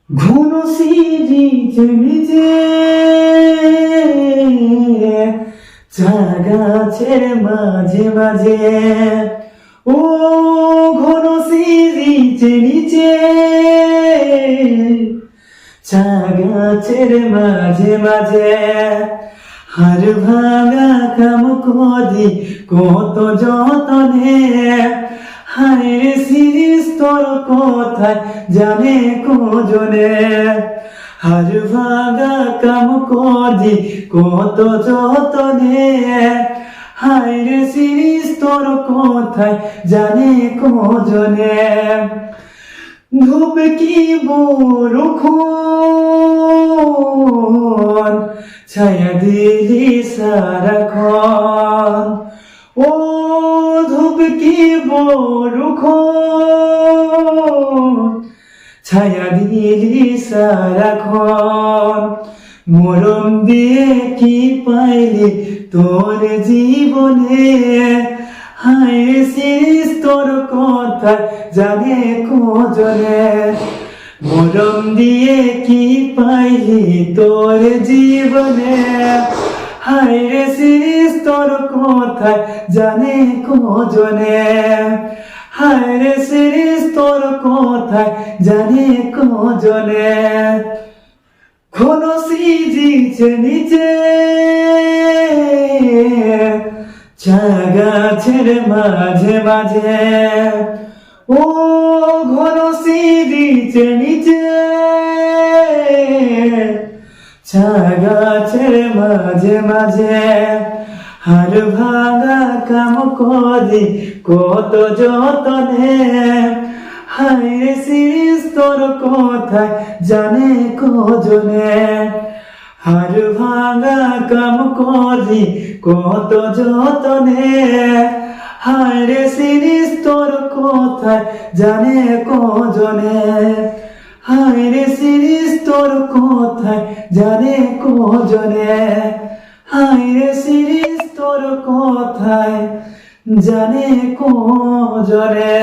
ঘন সিঁড়ির নিচে চা গাছের মাঝে মাঝে, ও ঘন সিঁড়ির নিচে চা গাছের মাঝে মাঝে, হাড় ভাঙা কাম করি কত যতনে, হায় শিরিষ তোর কোথায় জানে কজনে, হাড় ভাঙা কাম করি কত যতনে, হায় শিরিষ তোর কোথায় জানে কজনে। ধূপ কি বরুখন ছায়া দিলি সারাক্ষণ, ও ধূপ কি বরুখন ছায়া দিলি সারাক্ষণ, মরম দিয়ে কি পাইলি তোর জীবনে, হায় শিরিষ তোর কথা জানে কজনে, মরম দিয়ে কি পাইলি তোর জীবনে, হায় শিরিষ তোর কথা জানে কজনে, হায় শিরিষ তোর কথা জানে কজনে। ঘন সিঁড়ির নিচে চা গাছের মাঝে মাঝে, ও ঘন সিঁড়ির নিচে চা গাছের মাঝে মাঝে, হাড় ভাঙা কাম করি কত যতনে, হায় শিরিষ তোর কোথায় জানে কজনে, হাড় ভাঙা কাম করি কত যতনে, হায় শিরিষ তোর কোথায় জানে কজনে, হায় শিরিষ তোর কোথায় জানে কজনে, হায় শিরিষ তোর কোথায় জানে কজনে।